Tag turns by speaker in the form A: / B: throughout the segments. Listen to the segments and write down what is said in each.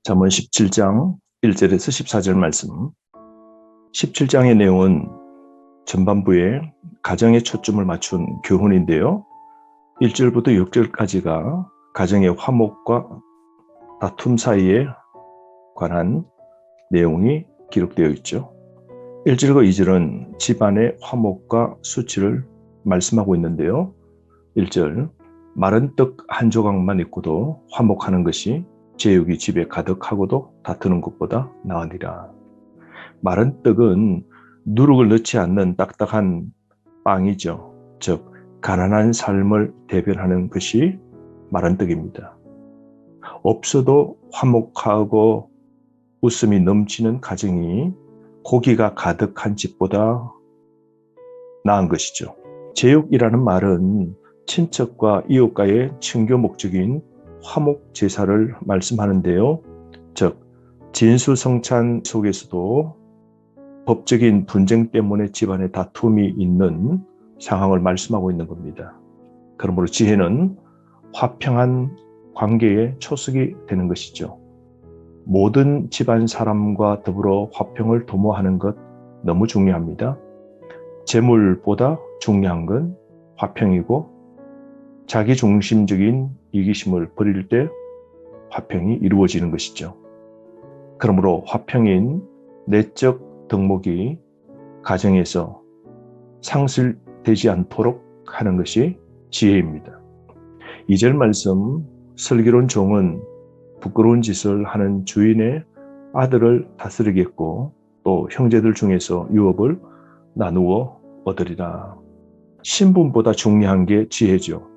A: 잠언 17장 1절에서 14절 말씀. 17장의 내용은 전반부에 가정에 초점을 맞춘 교훈인데요. 1절부터 6절까지가 가정의 화목과 다툼 사이에 관한 내용이 기록되어 있죠. 1절과 2절은 집안의 화목과 수치를 말씀하고 있는데요. 1절, 마른 떡 한 조각만 있고도 화목하는 것이 제육이 집에 가득하고도 다투는 것보다 나으리라. 마른 떡은 누룩을 넣지 않는 딱딱한 빵이죠. 즉 가난한 삶을 대변하는 것이 마른 떡입니다. 없어도 화목하고 웃음이 넘치는 가정이 고기가 가득한 집보다 나은 것이죠. 제육이라는 말은 친척과 이웃과의 친교 목적인 화목 제사를 말씀하는데요. 즉 진수성찬 속에서도 법적인 분쟁 때문에 집안에 다툼이 있는 상황을 말씀하고 있는 겁니다. 그러므로 지혜는 화평한 관계의 초석이 되는 것이죠. 모든 집안 사람과 더불어 화평을 도모하는 것 너무 중요합니다. 재물보다 중요한 건 화평이고 자기중심적인 이기심을 버릴 때 화평이 이루어지는 것이죠. 그러므로 화평인 내적 덕목이 가정에서 상실되지 않도록 하는 것이 지혜입니다. 2절 말씀, 슬기로운 종은 부끄러운 짓을 하는 주인의 아들을 다스리겠고 또 형제들 중에서 유업을 나누어 얻으리라. 신분보다 중요한 게 지혜죠.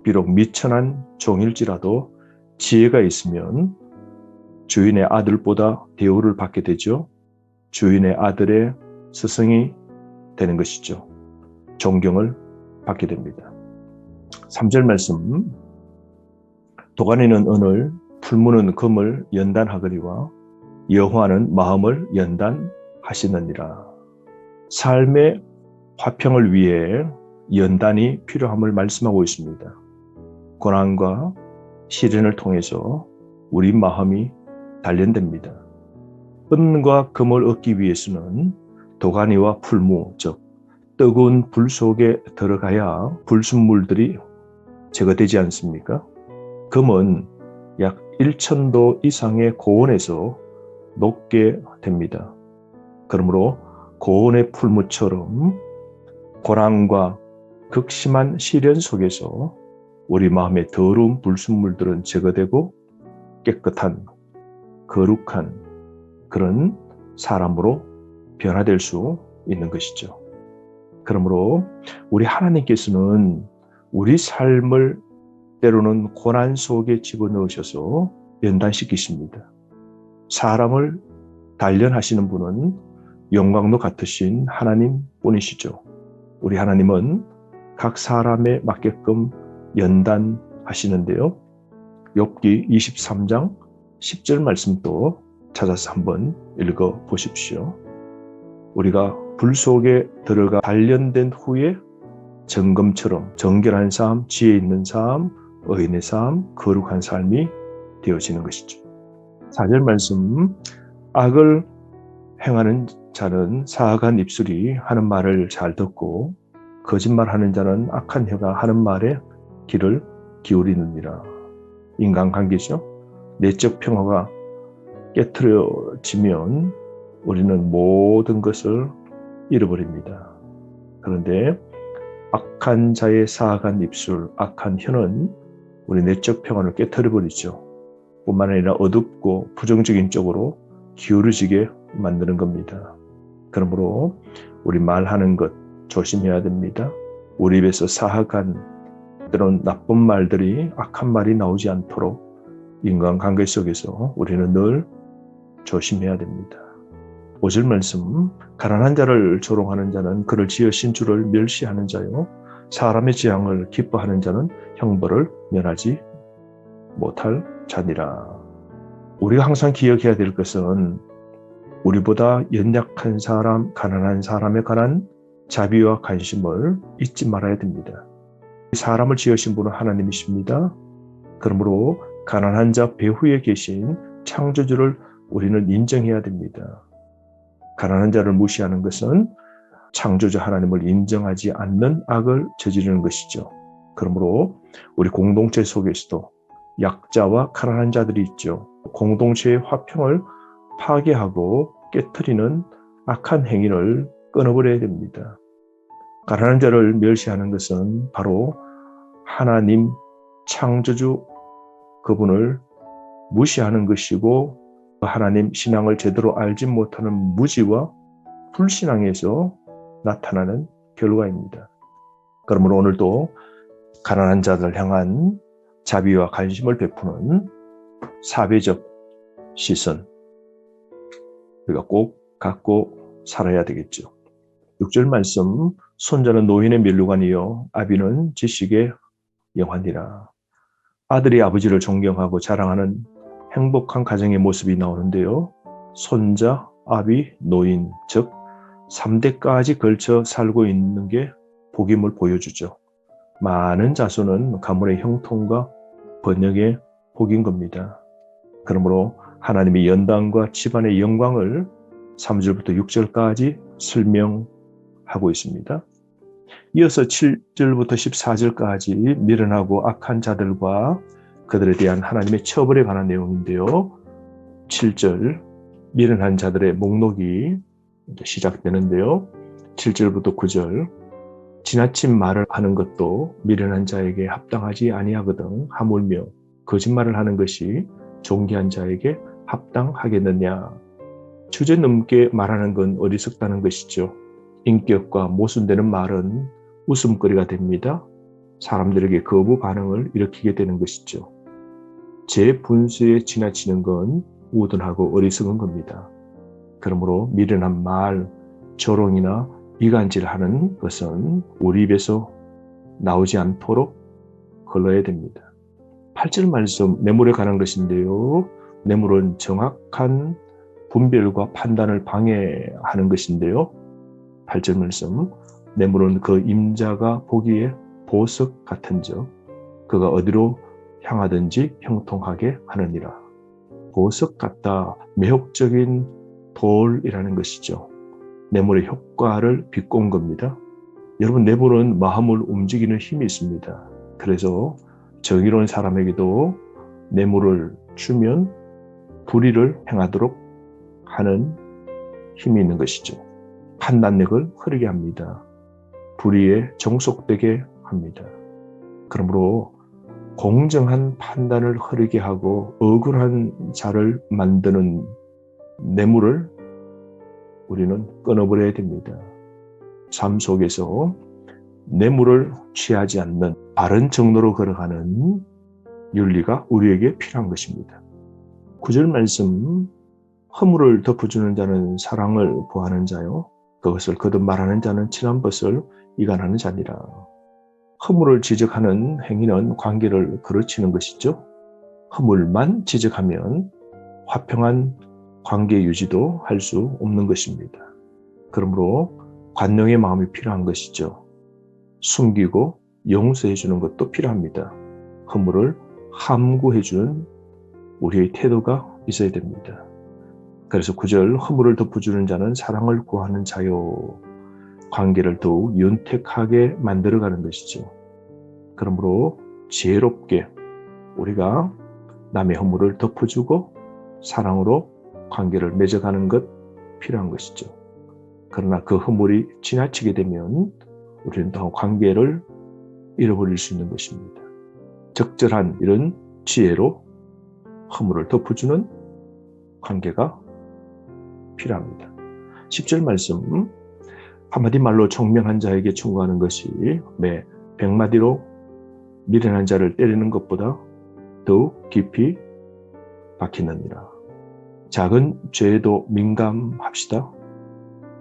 A: 비록 미천한 종일지라도 지혜가 있으면 주인의 아들보다 대우를 받게 되죠. 주인의 아들의 스승이 되는 것이죠. 존경을 받게 됩니다. 3절 말씀, 도가니는 은을, 풀무는 금을 연단하거니와 여호와는 마음을 연단하시느니라. 삶의 화평을 위해 연단이 필요함을 말씀하고 있습니다. 고난과 시련을 통해서 우리 마음이 단련됩니다. 은과 금을 얻기 위해서는 도가니와 풀무, 즉 뜨거운 불 속에 들어가야 불순물들이 제거되지 않습니까? 금은 약 1000도 이상의 고온에서 녹게 됩니다. 그러므로 고온의 풀무처럼 고난과 극심한 시련 속에서 우리 마음의 더러운 불순물들은 제거되고 깨끗한 거룩한 그런 사람으로 변화될 수 있는 것이죠. 그러므로 우리 하나님께서는 우리 삶을 때로는 고난 속에 집어넣으셔서 연단시키십니다. 사람을 단련하시는 분은 영광도 같으신 하나님 뿐이시죠. 우리 하나님은 각 사람에 맞게끔 연단하시는데요. 욥기 23장 10절 말씀도 찾아서 한번 읽어 보십시오. 우리가 불 속에 들어가 단련된 후에 정금처럼 정결한 삶, 지혜 있는 삶, 의인의 삶, 거룩한 삶이 되어지는 것이죠. 4절 말씀, 악을 행하는 자는 사악한 입술이 하는 말을 잘 듣고 거짓말하는 자는 악한 혀가 하는 말에 귀를 기울이느니라. 인간관계죠. 내적 평화가 깨트려지면 우리는 모든 것을 잃어버립니다. 그런데 악한 자의 사악한 입술, 악한 혀는 우리 내적 평화를 깨트려버리죠. 뿐만 아니라 어둡고 부정적인 쪽으로 기울어지게 만드는 겁니다. 그러므로 우리 말하는 것 조심해야 됩니다. 우리 입에서 사악한 때론 나쁜 말들이 악한 말이 나오지 않도록 인간관계 속에서 우리는 늘 조심해야 됩니다. 5절 말씀, 가난한 자를 조롱하는 자는 그를 지으신 주를 멸시하는 자요 사람의 재앙을 기뻐하는 자는 형벌을 면하지 못할 자니라. 우리가 항상 기억해야 될 것은 우리보다 연약한 사람, 가난한 사람에 관한 자비와 관심을 잊지 말아야 됩니다. 사람을 지으신 분은 하나님이십니다. 그러므로 가난한 자 배후에 계신 창조주를 우리는 인정해야 됩니다. 가난한 자를 무시하는 것은 창조주 하나님을 인정하지 않는 악을 저지르는 것이죠. 그러므로 우리 공동체 속에서도 약자와 가난한 자들이 있죠. 공동체의 화평을 파괴하고 깨트리는 악한 행위를 끊어버려야 됩니다. 가난한 자를 멸시하는 것은 바로 하나님 창조주 그분을 무시하는 것이고 하나님 신앙을 제대로 알지 못하는 무지와 불신앙에서 나타나는 결과입니다. 그러므로 오늘도 가난한 자들 향한 자비와 관심을 베푸는 사회적 시선 우리가 꼭 갖고 살아야 되겠죠. 6절 말씀 손자는 노인의 면류관이요 아비는 지식의 영환이라. 아들이 아버지를 존경하고 자랑하는 행복한 가정의 모습이 나오는데요. 손자, 아비, 노인 즉 3대까지 걸쳐 살고 있는 게 복임을 보여주죠. 많은 자손은 가문의 형통과 번영의 복인 겁니다. 그러므로 하나님의 연단과 집안의 영광을 3절부터 6절까지 설명하고 있습니다. 이어서 7절부터 14절까지 미련하고 악한 자들과 그들에 대한 하나님의 처벌에 관한 내용인데요. 7절 미련한 자들의 목록이 시작되는데요. 7절부터 9절 지나친 말을 하는 것도 미련한 자에게 합당하지 아니하거든 하물며 거짓말을 하는 것이 존귀한 자에게 합당하겠느냐. 주제넘게 말하는 건 어리석다는 것이죠. 인격과 모순되는 말은 웃음거리가 됩니다. 사람들에게 거부 반응을 일으키게 되는 것이죠. 제 분수에 지나치는 건 우둔하고 어리석은 겁니다. 그러므로 미련한 말, 조롱이나 이간질하는 것은 우리 입에서 나오지 않도록 걸러야 됩니다. 8절 말씀 뇌물에 관한 것인데요. 뇌물은 정확한 분별과 판단을 방해하는 것인데요. 8절 말씀 뇌물은 그 임자가 보기에 보석 같은즉 그가 어디로 향하든지 형통하게 하느니라. 보석 같다, 매혹적인 돌이라는 것이죠. 뇌물의 효과를 비꼰 겁니다. 여러분 뇌물은 마음을 움직이는 힘이 있습니다. 그래서 정의로운 사람에게도 뇌물을 주면 불의를 행하도록 하는 힘이 있는 것이죠. 판단력을 흐르게 합니다. 불의에 종속되게 합니다. 그러므로 공정한 판단을 흐르게 하고 억울한 자를 만드는 뇌물을 우리는 끊어버려야 됩니다. 삶 속에서 뇌물을 취하지 않는 바른 정로로 걸어가는 윤리가 우리에게 필요한 것입니다. 9절 말씀 허물을 덮어주는 자는 사랑을 구하는 자요 그것을 거듭 말하는 자는 친한 것을 이간하는 자니라. 허물을 지적하는 행위는 관계를 그르치는 것이죠. 허물만 지적하면 화평한 관계 유지도 할 수 없는 것입니다. 그러므로 관용의 마음이 필요한 것이죠. 숨기고 용서해 주는 것도 필요합니다. 허물을 함구해 주는 우리의 태도가 있어야 됩니다. 그래서 9절 허물을 덮어주는 자는 사랑을 구하는 자요. 관계를 더욱 윤택하게 만들어가는 것이죠. 그러므로 지혜롭게 우리가 남의 허물을 덮어주고 사랑으로 관계를 맺어가는 것 필요한 것이죠. 그러나 그 허물이 지나치게 되면 우리는 더 관계를 잃어버릴 수 있는 것입니다. 적절한 이런 지혜로 허물을 덮어주는 관계가 필요합니다. 10절 말씀 한마디 말로 총명한 자에게 충고하는 것이 매 100마디로 미련한 자를 때리는 것보다 더욱 깊이 박히느니라. 작은 죄에도 민감합시다.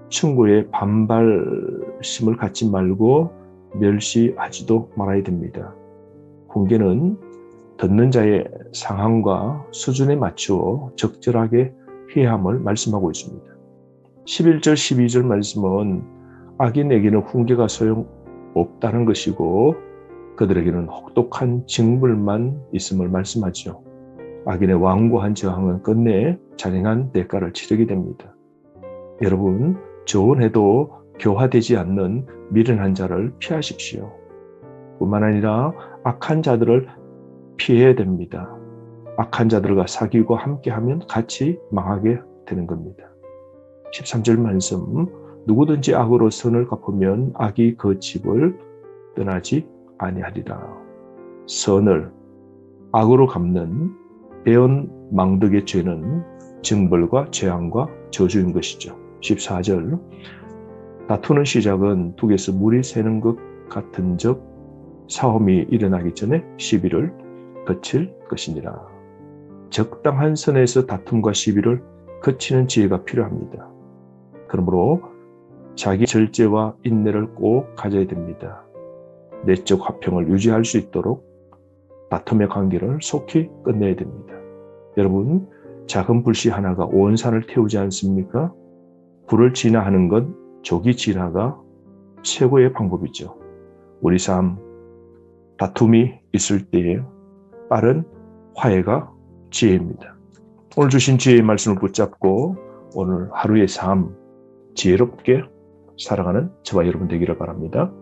A: 충고에 반발심을 갖지 말고 멸시하지도 말아야 됩니다. 훈계는 듣는 자의 상황과 수준에 맞추어 적절하게 해야 함을 말씀하고 있습니다. 11절 12절 말씀은 악인에게는 훈계가 소용없다는 것이고 그들에게는 혹독한 징벌만 있음을 말씀하죠. 악인의 완고한 저항은 끝내 잔인한 대가를 치르게 됩니다. 여러분, 조언해도 교화되지 않는 미련한 자를 피하십시오. 뿐만 아니라 악한 자들을 피해야 됩니다. 악한 자들과 사귀고 함께하면 같이 망하게 되는 겁니다. 13절 말씀, 누구든지 악으로 선을 갚으면 악이 그 집을 떠나지 아니하리라. 선을 악으로 갚는 배은 망덕의 죄는 징벌과 재앙과 저주인 것이죠. 14절, 다투는 시작은 둑에서 물이 새는 것 같은 적 싸움이 일어나기 전에 시비를 거칠 것이니라. 적당한 선에서 다툼과 시비를 거치는 지혜가 필요합니다. 그러므로 자기 절제와 인내를 꼭 가져야 됩니다. 내적 화평을 유지할 수 있도록 다툼의 관계를 속히 끝내야 됩니다. 여러분, 작은 불씨 하나가 온 산을 태우지 않습니까? 불을 진화하는 건 조기 진화가 최고의 방법이죠. 우리 삶, 다툼이 있을 때에 빠른 화해가 지혜입니다. 오늘 주신 지혜의 말씀을 붙잡고 오늘 하루의 삶 지혜롭게 살아가는 저와 여러분 되기를 바랍니다.